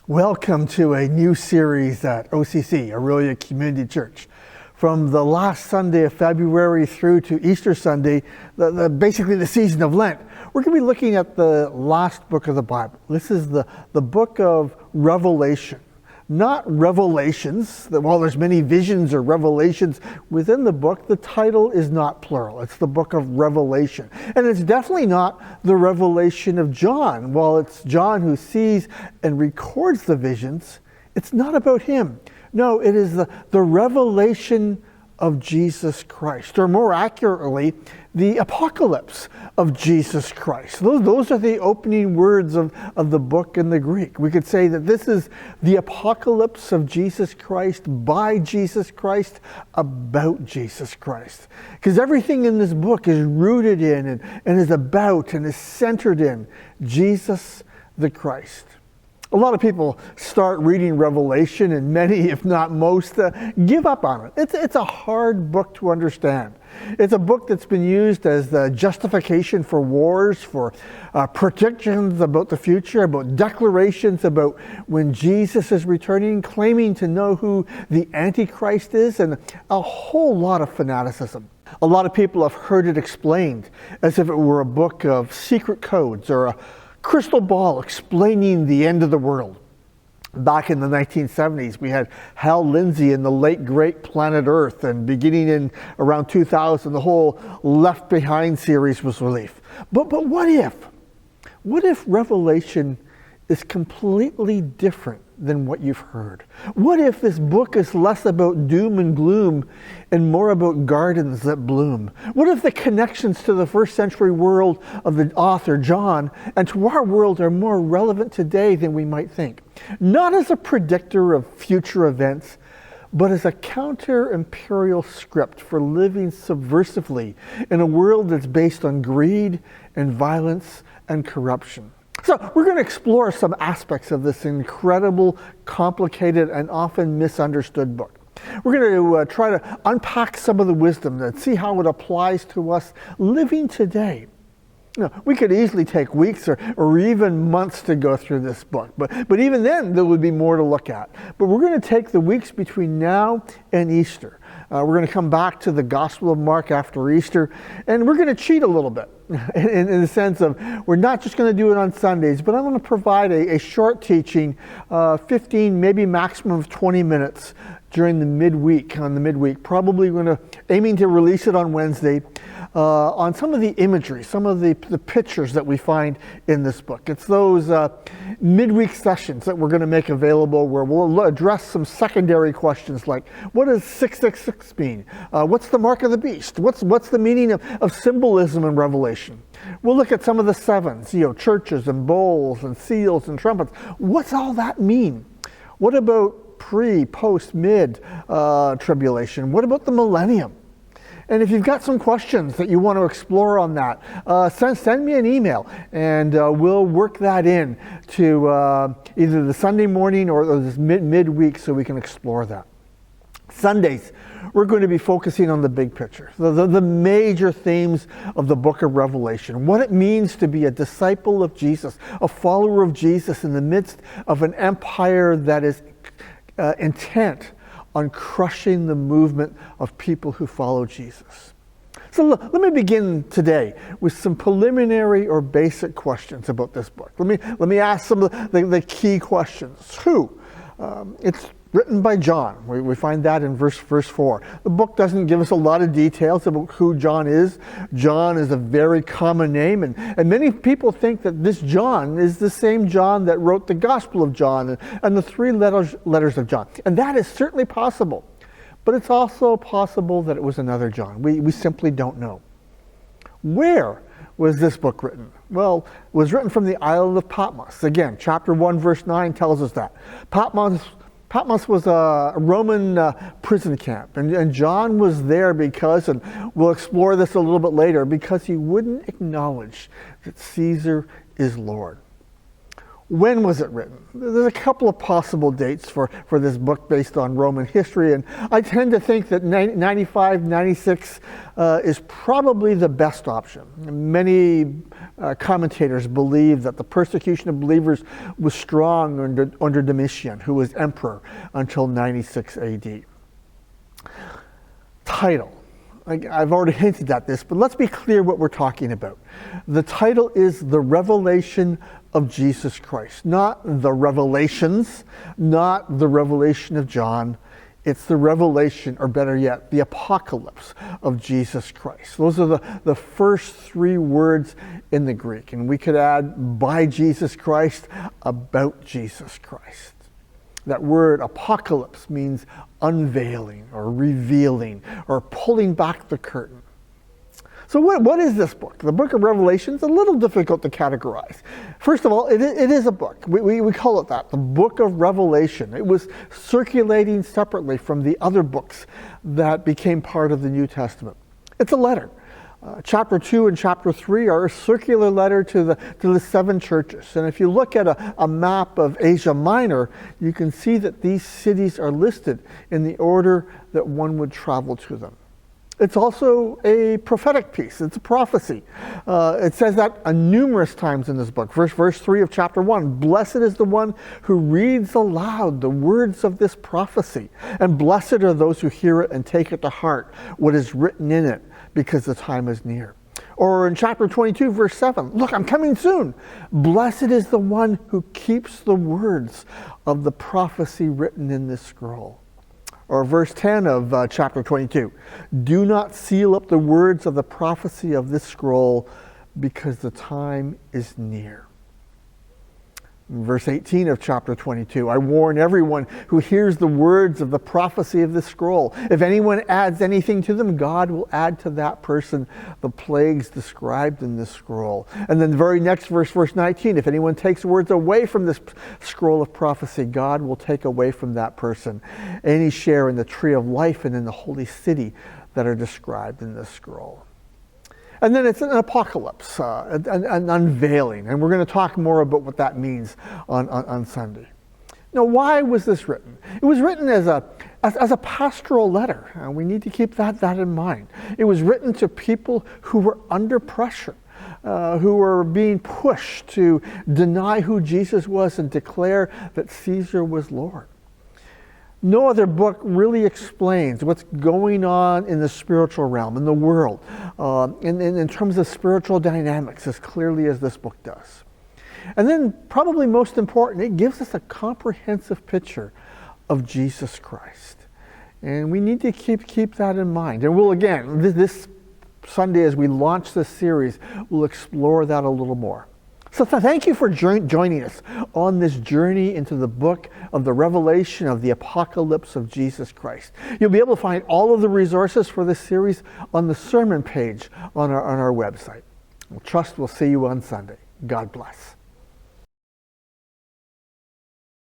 Welcome to a new series at OCC, Aurelia Community Church. From the last Sunday of February through to Easter Sunday, basically the season of Lent, we're going to be looking at the last book of the Bible. This is the book of Revelation. Not revelations, while there's many visions or revelations within the book, the title is not plural. It's the book of Revelation. And it's definitely not the revelation of John. While it's John who sees and records the visions, it's not about him. No, it is the revelation of Jesus Christ, or more accurately, the apocalypse of Jesus Christ. Those are the opening words of the book in the Greek. We could say that this is the apocalypse of Jesus Christ, by Jesus Christ, about Jesus Christ. Because everything in this book is rooted in and is about and is centered in Jesus the Christ. A lot of people start reading Revelation, and many, if not most, give up on it. It's a hard book to understand. It's a book that's been used as the justification for wars, for predictions about the future, about declarations about when Jesus is returning, claiming to know who the Antichrist is, and a whole lot of fanaticism. A lot of people have heard it explained as if it were a book of secret codes or a crystal ball explaining the end of the world. Back in the 1970s, we had Hal Lindsey in the late great Planet Earth, and beginning in around 2000, the whole Left Behind series was released. But what if? What if Revelation is completely different than what you've heard? What if this book is less about doom and gloom and more about gardens that bloom? What if the connections to the first century world of the author John and to our world are more relevant today than we might think? Not as a predictor of future events, but as a counter-imperial script for living subversively in a world that's based on greed and violence and corruption. So we're going to explore some aspects of this incredible, complicated, and often misunderstood book. We're going to try to unpack some of the wisdom and see how it applies to us living today. We could easily take weeks or even months to go through this book, but even then there would be more to look at. But we're going to take the weeks between now and Easter. We're going to come back to the Gospel of Mark after Easter, and we're going to cheat a little bit in the sense of we're not just going to do it on Sundays, but I'm going to provide a short teaching, 15, maybe maximum of 20 minutes during the midweek, probably aiming to release it on Wednesday, on some of the imagery, some of the pictures that we find in this book. It's those midweek sessions that we're going to make available where we'll address some secondary questions like, what does 666 mean? What's the mark of the beast? What's the meaning of symbolism in Revelation? We'll look at some of the sevens, churches and bowls and seals and trumpets. What's all that mean? What about pre, post, mid tribulation? What about the millennium? And if you've got some questions that you want to explore on that, send me an email, and we'll work that in to either the Sunday morning or this midweek so we can explore that. Sundays, we're going to be focusing on the big picture, the major themes of the book of Revelation, what it means to be a disciple of Jesus, a follower of Jesus in the midst of an empire that is intent on crushing the movement of people who follow Jesus. So let me begin today with some preliminary or basic questions about this book. Let me ask some of the key questions. Who? It's written by John. We find that in verse 4. The book doesn't give us a lot of details about who John is. John is a very common name, and many people think that this John is the same John that wrote the Gospel of John and the 3 letters of John. And that is certainly possible. But it's also possible that it was another John. We simply don't know. Where was this book written? Well, it was written from the island of Patmos. Again, chapter 1, verse 9 tells us that. Patmos was a Roman prison camp, and John was there because, and we'll explore this a little bit later, because he wouldn't acknowledge that Caesar is Lord. When was it written? There's a couple of possible dates for this book based on Roman history, and I tend to think that 95, 96 is probably the best option. Many commentators believe that the persecution of believers was strong under Domitian, who was emperor until 96 AD. Title. I've already hinted at this, but let's be clear what we're talking about. The title is The Revelation of Jesus Christ, not the Revelations, not the Revelation of John. It's the revelation, or better yet, the apocalypse of Jesus Christ. Those are the first three words in the Greek. And we could add by Jesus Christ, about Jesus Christ. That word apocalypse means unveiling or revealing or pulling back the curtain. So what is this book? The book of Revelation is a little difficult to categorize. First of all, it is a book. We call it that, the book of Revelation. It was circulating separately from the other books that became part of the New Testament. It's a letter. Chapter 2 and chapter 3 are a circular letter to the seven churches. And if you look at a map of Asia Minor, you can see that these cities are listed in the order that one would travel to them. It's also a prophetic piece. It's a prophecy. It says that numerous times in this book. Verse 3 of chapter 1, blessed is the one who reads aloud the words of this prophecy, and blessed are those who hear it and take it to heart, what is written in it, because the time is near. Or in chapter 22, verse 7, look, I'm coming soon. Blessed is the one who keeps the words of the prophecy written in this scroll. Or verse 10 of chapter 22, do not seal up the words of the prophecy of this scroll, because the time is near. Verse 18 of chapter 22, I warn everyone who hears the words of the prophecy of this scroll. If anyone adds anything to them, God will add to that person the plagues described in this scroll. And then the very next verse, verse 19, if anyone takes words away from this scroll of prophecy, God will take away from that person any share in the tree of life and in the holy city that are described in this scroll. And then it's an apocalypse, an unveiling. And we're going to talk more about what that means on Sunday. Now, why was this written? It was written as a pastoral letter. We need to keep that in mind. It was written to people who were under pressure, who were being pushed to deny who Jesus was and declare that Caesar was Lord. No other book really explains what's going on in the spiritual realm, in the world, in terms of spiritual dynamics as clearly as this book does. And then, probably most important, it gives us a comprehensive picture of Jesus Christ. And we need to keep that in mind. And we'll, again, this Sunday as we launch this series, we'll explore that a little more. So thank you for joining us on this journey into the book of the Revelation of the Apocalypse of Jesus Christ. You'll be able to find all of the resources for this series on the sermon page on our website. We'll see you on Sunday. God bless.